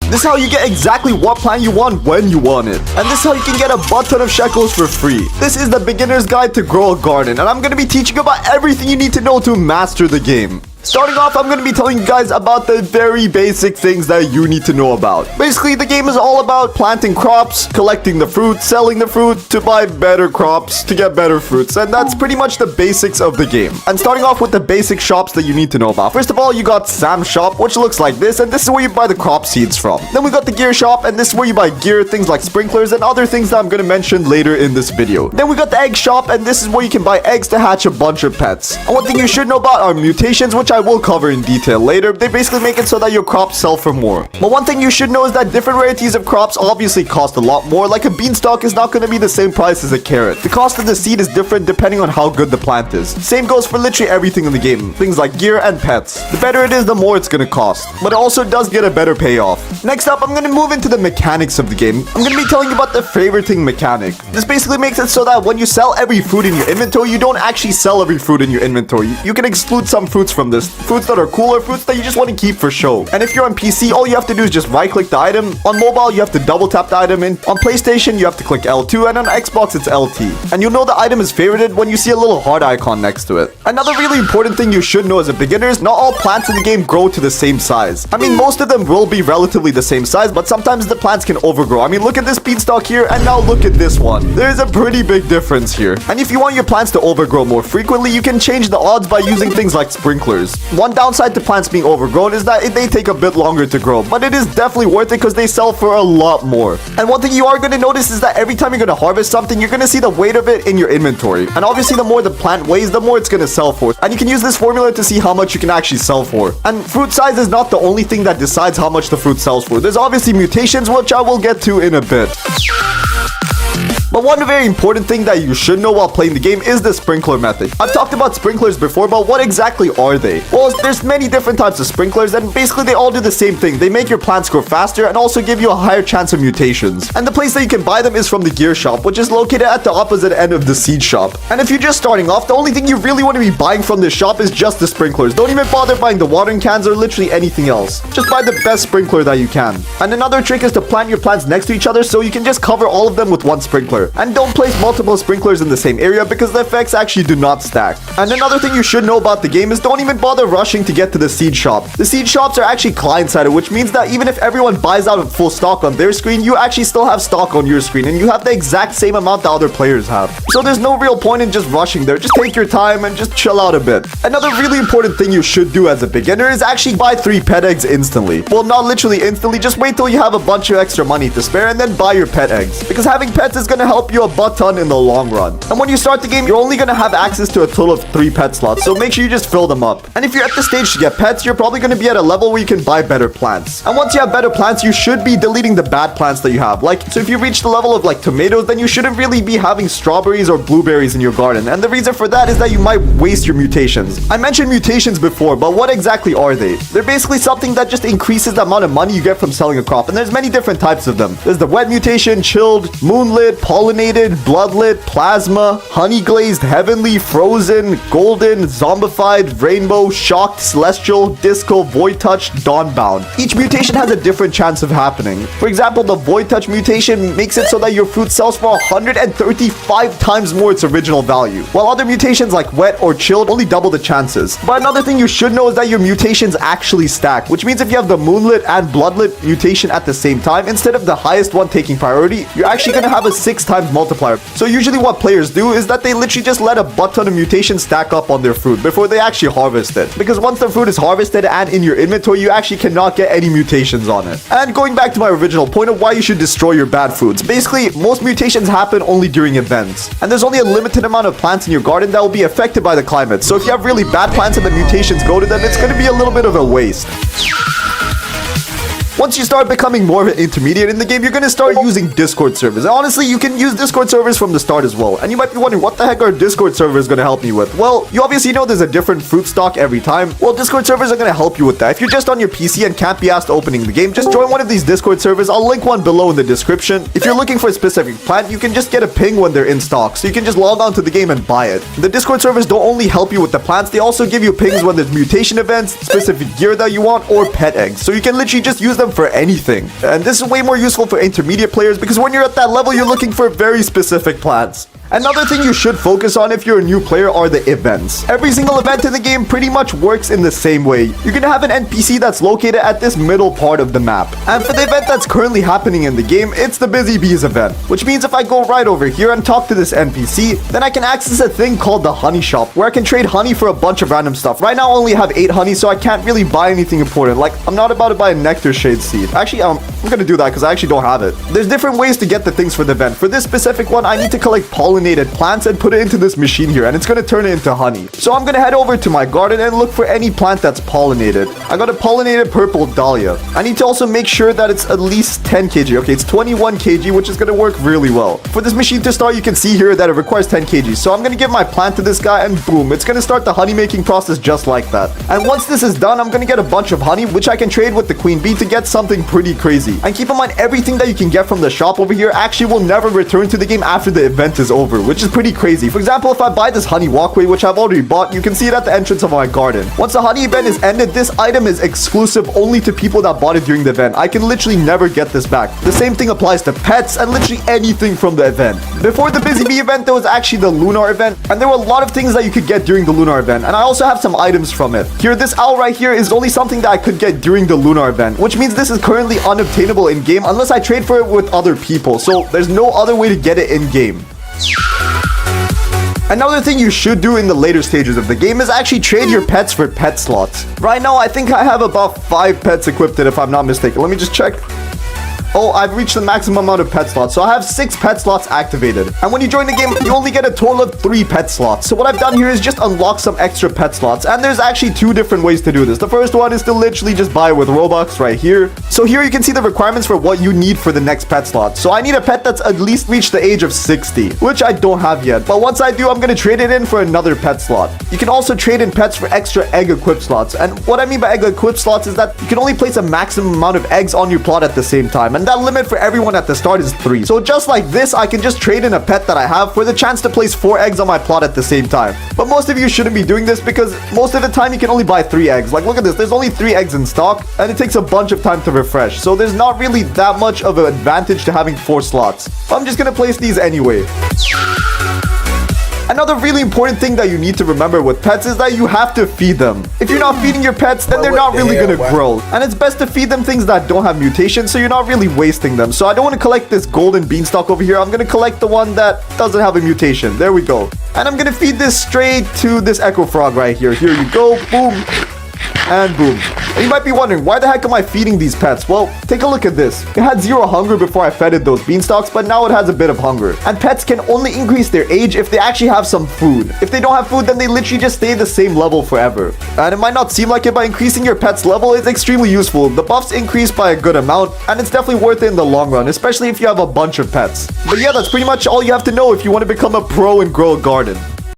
This is how you get exactly what plant you want when you want it. And this is how you can get a butt ton of shekels for free. This is the beginner's guide to grow a garden, and I'm going to be teaching you about everything you need to know to master the game. Starting off, I'm going to be telling you guys about the very basic things that you need to know about. Basically, the game is all about planting crops, collecting the fruit, selling the fruit to buy better crops, to get better fruits. And that's pretty much the basics of the game. And starting off with the basic shops that you need to know about. First of all, you got Sam's shop, which looks like this. And this is where you buy the crop seeds from. Then we got the gear shop, and this is where you buy gear, things like sprinklers, and other things that I'm going to mention later in this video. Then we got the egg shop, and this is where you can buy eggs to hatch a bunch of pets. And one thing you should know about are mutations, which I will cover in detail later. They basically make it so that your crops sell for more. But one thing you should know is that different varieties of crops obviously cost a lot more. Like a beanstalk is not going to be the same price as a carrot. The cost of the seed is different depending on how good the plant is. Same goes for literally everything in the game. Things like gear and pets. The better it is, the more it's going to cost. But it also does get a better payoff. Next up, I'm going to move into the mechanics of the game. I'm going to be telling you about the favoriting mechanic. This basically makes it so that when you sell every fruit in your inventory, you don't actually sell every fruit in your inventory. You can exclude some fruits from this. Fruits that are cooler, fruits that you just want to keep for show. And if you're on PC, all you have to do is just right click the item. On mobile, you have to double tap the item in. On PlayStation, you have to click L2, and on Xbox, it's LT. And you'll know the item is favorited when you see a little heart icon next to it. Another really important thing you should know as a beginner is not all plants in the game grow to the same size. I mean, most of them will be relatively the same size, but sometimes the plants can overgrow. I mean, look at this beanstalk here, and now look at this one. There's a pretty big difference here. And if you want your plants to overgrow more frequently, you can change the odds by using things like sprinklers. One downside to plants being overgrown is that they take a bit longer to grow, but it is definitely worth it because they sell for a lot more. And one thing you are going to notice is that every time you're going to harvest something, you're going to see the weight of it in your inventory. And obviously, the more the plant weighs, the more it's going to sell for. And you can use this formula to see how much you can actually sell for. And fruit size is not the only thing that decides how much the fruit sells for. There's obviously mutations, which I will get to in a bit. But one very important thing that you should know while playing the game is the sprinkler method. I've talked about sprinklers before, but what exactly are they? Well, there's many different types of sprinklers, and basically they all do the same thing. They make your plants grow faster and also give you a higher chance of mutations. And the place that you can buy them is from the gear shop, which is located at the opposite end of the seed shop. And if you're just starting off, the only thing you really want to be buying from this shop is just the sprinklers. Don't even bother buying the watering cans or literally anything else. Just buy the best sprinkler that you can. And another trick is to plant your plants next to each other so you can just cover all of them with one sprinkler. And don't place multiple sprinklers in the same area because the effects actually do not stack. And another thing you should know about the game is don't even bother rushing to get to the seed shop. The seed shops are actually client-sided, which means that even if everyone buys out of full stock on their screen, you actually still have stock on your screen and you have the exact same amount that other players have. So there's no real point in just rushing there. Just take your time and just chill out a bit. Another really important thing you should do as a beginner is actually buy 3 pet eggs instantly. Well, not literally instantly, just wait till you have a bunch of extra money to spare and then buy your pet eggs. Because having pets is going to help you a butt ton in the long run. And when you start the game, you're only going to have access to a total of 3 pet slots, so make sure you just fill them up. And if you're at the stage to get pets, you're probably going to be at a level where you can buy better plants. And once you have better plants, you should be deleting the bad plants that you have. So if you reach the level of tomatoes, then you shouldn't really be having strawberries or blueberries in your garden. And the reason for that is that you might waste your mutations. I mentioned mutations before, but what exactly are they? They're basically something that just increases the amount of money you get from selling a crop. And there's many different types of them. There's the wet mutation, chilled, moonlit, pollinated, bloodlit, plasma, honey glazed, heavenly, frozen, golden, zombified, rainbow, shocked, celestial, disco, void touch, dawnbound. Each mutation has a different chance of happening. For example, the void touch mutation makes it so that your fruit sells for 135 times more its original value, while other mutations like wet or chilled only double the chances. But another thing you should know is that your mutations actually stack, which means if you have the moonlit and bloodlit mutation at the same time, instead of the highest one taking priority, you're actually going to have a 6 times multiplier. So usually what players do is that they literally just let a butt ton of mutations stack up on their fruit before they actually harvest it. Because once the fruit is harvested and in your inventory, you actually cannot get any mutations on it. And going back to my original point of why you should destroy your bad fruits, basically most mutations happen only during events. And there's only a limited amount of plants in your garden that will be affected by the climate. So if you have really bad plants and the mutations go to them, it's going to be a little bit of a waste. Once you start becoming more of an intermediate in the game, you're going to start using Discord servers. And honestly, you can use Discord servers from the start as well. And you might be wondering, what the heck are Discord servers going to help me with? Well, you obviously know there's a different fruit stock every time. Well, Discord servers are going to help you with that. If you're just on your PC and can't be asked opening the game, just join one of these Discord servers. I'll link one below in the description. If you're looking for a specific plant, you can just get a ping when they're in stock. So you can just log on to the game and buy it. The Discord servers don't only help you with the plants, they also give you pings when there's mutation events, specific gear that you want, or pet eggs. So you can literally just use them them for anything. And this is way more useful for intermediate players because when you're at that level, you're looking for very specific plants. Another thing you should focus on if you're a new player are the events. Every single event in the game pretty much works in the same way. You're gonna have an NPC that's located at this middle part of the map. And for the event that's currently happening in the game, it's the Busy Bees event. Which means if I go right over here and talk to this NPC, then I can access a thing called the honey shop, where I can trade honey for a bunch of random stuff. Right now I only have 8 honey, so I can't really buy anything important. Like, I'm not about to buy a nectar shade seed. Actually, I'm gonna do that because I actually don't have it. There's different ways to get the things for the event. For this specific one, I need to collect pollinated plants and put it into this machine here, and it's going to turn it into honey. So I'm going to head over to my garden and look for any plant that's pollinated. I got a pollinated purple dahlia. I need to also make sure that it's at least 10 kg. Okay, it's 21 kg, which is going to work really well. For this machine to start, you can see here that it requires 10 kg. So I'm going to give my plant to this guy, and boom, it's going to start the honey making process just like that. And once this is done, I'm going to get a bunch of honey, which I can trade with the queen bee to get something pretty crazy. And keep in mind, everything that you can get from the shop over here actually will never return to the game after the event is over, which is pretty crazy. For example, if I buy this honey walkway, which I've already bought, you can see it at the entrance of my garden. Once the honey event is ended, this item is exclusive only to people that bought it during the event. I can literally never get this back. The same thing applies to pets and literally anything from the event. Before the Busy Bee event, there was actually the Lunar event, and there were a lot of things that you could get during the Lunar event, and I also have some items from it. Here, this owl right here is only something that I could get during the Lunar event, which means this is currently unobtainable in-game unless I trade for it with other people, so there's no other way to get it in-game. Another thing you should do in the later stages of the game is actually trade your pets for pet slots. Right now, I think I have about 5 pets equipped if I'm not mistaken. Let me just check. Oh, I've reached the maximum amount of pet slots. So I have 6 pet slots activated. And when you join the game, you only get a total of 3 pet slots. So what I've done here is just unlock some extra pet slots. And there's actually 2 different ways to do this. The first one is to literally just buy with Robux right here. So here you can see the requirements for what you need for the next pet slot. So I need a pet that's at least reached the age of 60, which I don't have yet. But once I do, I'm going to trade it in for another pet slot. You can also trade in pets for extra egg equipped slots. And what I mean by egg equipped slots is that you can only place a maximum amount of eggs on your plot at the same time. And that limit for everyone at the start is 3. So just like this, I can just trade in a pet that I have for the chance to place 4 eggs on my plot at the same time. But most of you shouldn't be doing this because most of the time you can only buy 3 eggs. Like, look at this. There's only 3 eggs in stock and it takes a bunch of time to refresh. So there's not really that much of an advantage to having 4 slots. But I'm just going to place these anyway. Another really important thing that you need to remember with pets is that you have to feed them. If you're not feeding your pets, then they're not really going to grow. And it's best to feed them things that don't have mutations, so you're not really wasting them. So I don't want to collect this golden beanstalk over here. I'm going to collect the one that doesn't have a mutation. There we go. And I'm going to feed this straight to this echo frog right here. Here you go. Boom. And boom. And you might be wondering, why the heck am I feeding these pets? Well, take a look at this. It had 0 hunger before I fed it those beanstalks, but now it has a bit of hunger. And pets can only increase their age if they actually have some food. If they don't have food, then they literally just stay the same level forever. And it might not seem like it, but increasing your pet's level is extremely useful. The buffs increase by a good amount, and it's definitely worth it in the long run, especially if you have a bunch of pets. But yeah, that's pretty much all you have to know if you want to become a pro and grow a garden.